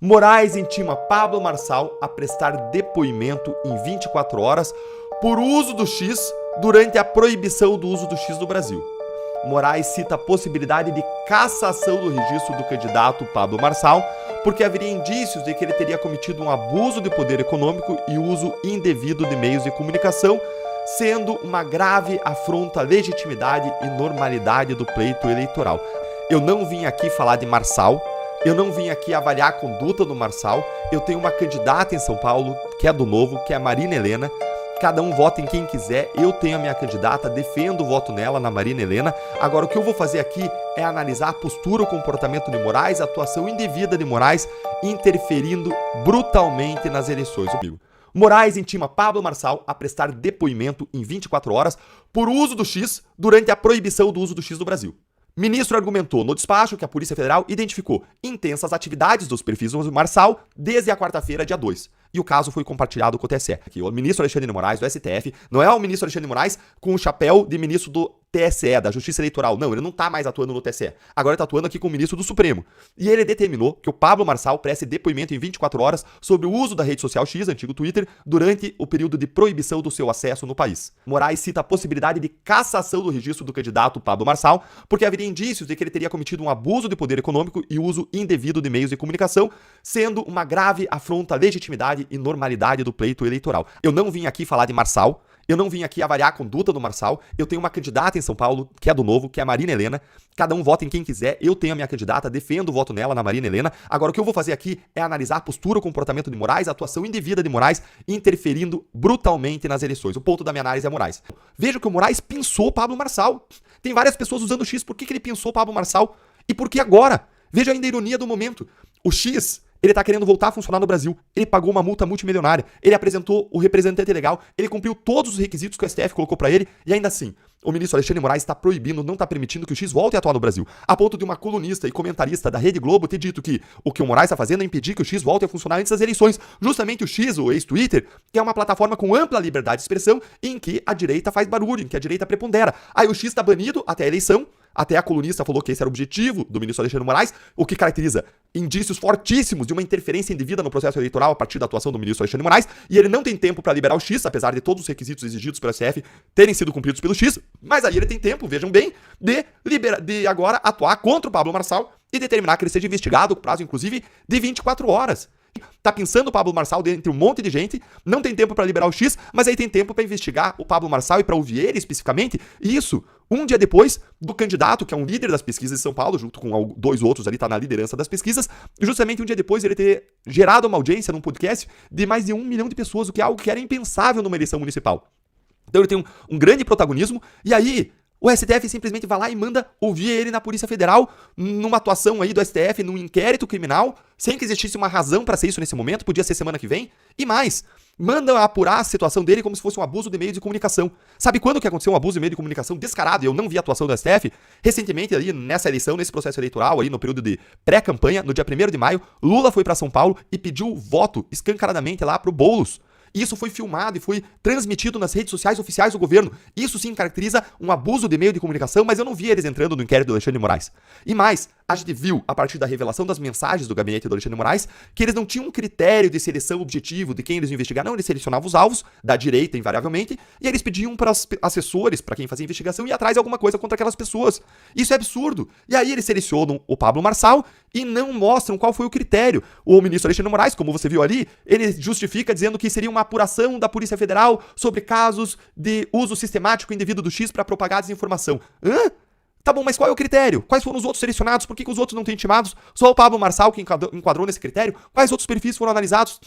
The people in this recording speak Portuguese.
Moraes intima Pablo Marçal a prestar depoimento em 24 horas por uso do X durante a proibição do uso do X no Brasil. Moraes cita a possibilidade de cassação do registro do candidato Pablo Marçal, porque haveria indícios de que ele teria cometido um abuso de poder econômico e uso indevido de meios de comunicação, sendo uma grave afronta à legitimidade e normalidade do pleito eleitoral. Eu não vim aqui falar de Marçal, eu não vim aqui avaliar a conduta do Marçal, eu tenho uma candidata em São Paulo, que é do Novo, que é a Marina Helena. Cada um vota em quem quiser, eu tenho a minha candidata, defendo o voto nela, na Marina Helena. Agora, o que eu vou fazer aqui é analisar a postura, o comportamento de Moraes, a atuação indevida de Moraes, interferindo brutalmente nas eleições. Moraes intima Pablo Marçal a prestar depoimento em 24 horas por uso do X durante a proibição do uso do X no Brasil. Ministro argumentou no despacho que a Polícia Federal identificou intensas atividades dos perfis do Marçal desde a quarta-feira, dia 2. E o caso foi compartilhado com o TSE. Aqui, o ministro Alexandre de Moraes, do STF, não é o ministro Alexandre de Moraes com o chapéu de ministro do TSE, da Justiça Eleitoral. Não, ele não tá mais atuando no TSE. Agora ele tá atuando aqui com o ministro do Supremo. E ele determinou que o Pablo Marçal preste depoimento em 24 horas sobre o uso da rede social X, antigo Twitter, durante o período de proibição do seu acesso no país. Moraes cita a possibilidade de cassação do registro do candidato Pablo Marçal, porque haveria indícios de que ele teria cometido um abuso de poder econômico e uso indevido de meios de comunicação, sendo uma grave afronta à legitimidade e normalidade do pleito eleitoral. Eu não vim aqui falar de Marçal, eu não vim aqui avaliar a conduta do Marçal, eu tenho uma candidata em São Paulo, que é do Novo, que é a Marina Helena. Cada um vota em quem quiser, eu tenho a minha candidata, defendo o voto nela, na Marina Helena. Agora, o que eu vou fazer aqui é analisar a postura, o comportamento de Moraes, a atuação indevida de Moraes, interferindo brutalmente nas eleições. O ponto da minha análise é Moraes. Veja que o Moraes pinçou Pablo Marçal. Tem várias pessoas usando o X, por que ele pinçou Pablo Marçal? E por que agora? Veja ainda a ironia do momento. O X, ele tá querendo voltar a funcionar no Brasil. Ele pagou uma multa multimilionária. Ele apresentou o representante legal. Ele cumpriu todos os requisitos que o STF colocou pra ele. E ainda assim, o ministro Alexandre de Moraes está proibindo, não está permitindo que o X volte a atuar no Brasil. A ponto de uma colunista e comentarista da Rede Globo ter dito que o que o Moraes está fazendo é impedir que o X volte a funcionar antes das eleições. Justamente o X, o ex-Twitter, que é uma plataforma com ampla liberdade de expressão em que a direita faz barulho, em que a direita prepondera. Aí o X está banido até a eleição. Até a colunista falou que esse era o objetivo do ministro Alexandre de Moraes, o que caracteriza indícios fortíssimos de uma interferência indevida no processo eleitoral a partir da atuação do ministro Alexandre de Moraes, e ele não tem tempo para liberar o X, apesar de todos os requisitos exigidos pelo STF terem sido cumpridos pelo X, mas aí ele tem tempo, vejam bem, de agora atuar contra o Pablo Marçal e determinar que ele seja investigado, com prazo inclusive de 24 horas. Tá pensando o Pablo Marçal dentre um monte de gente, não tem tempo para liberar o X, mas aí tem tempo para investigar o Pablo Marçal e para ouvir ele especificamente. E isso, um dia depois do candidato, que é um líder das pesquisas de São Paulo, junto com dois outros ali, tá na liderança das pesquisas, justamente um dia depois ele ter gerado uma audiência num podcast de mais de 1 milhão de pessoas, o que é algo que era impensável numa eleição municipal. Então ele tem um grande protagonismo, e aí o STF simplesmente vai lá e manda ouvir ele na Polícia Federal, numa atuação aí do STF, num inquérito criminal, sem que existisse uma razão para ser isso nesse momento, podia ser semana que vem, e mais, manda apurar a situação dele como se fosse um abuso de meio de comunicação. Sabe quando que aconteceu um abuso de meio de comunicação descarado, e eu não vi a atuação do STF? Recentemente, ali nessa eleição, nesse processo eleitoral, aí no período de pré-campanha, no dia 1º de maio, Lula foi para São Paulo e pediu voto escancaradamente lá pro Boulos. Isso foi filmado e foi transmitido nas redes sociais oficiais do governo. Isso sim caracteriza um abuso de meio de comunicação, mas eu não vi eles entrando no inquérito do Alexandre de Moraes. E mais, a gente viu, a partir da revelação das mensagens do gabinete do Alexandre de Moraes, que eles não tinham um critério de seleção objetivo de quem eles iam investigar. Não, eles selecionavam os alvos, da direita invariavelmente, e eles pediam para os assessores, para quem fazia investigação, ir atrás de alguma coisa contra aquelas pessoas. Isso é absurdo. E aí eles selecionam o Pablo Marçal e não mostram qual foi o critério. O ministro Alexandre de Moraes, como você viu ali, ele justifica dizendo que seria uma apuração da Polícia Federal sobre casos de uso sistemático indevido do X para propagar desinformação. Hã? Tá bom, mas qual é o critério? Quais foram os outros selecionados? Por que os outros não têm intimados? Só o Pablo Marçal que enquadrou nesse critério? Quais outros perfis foram analisados?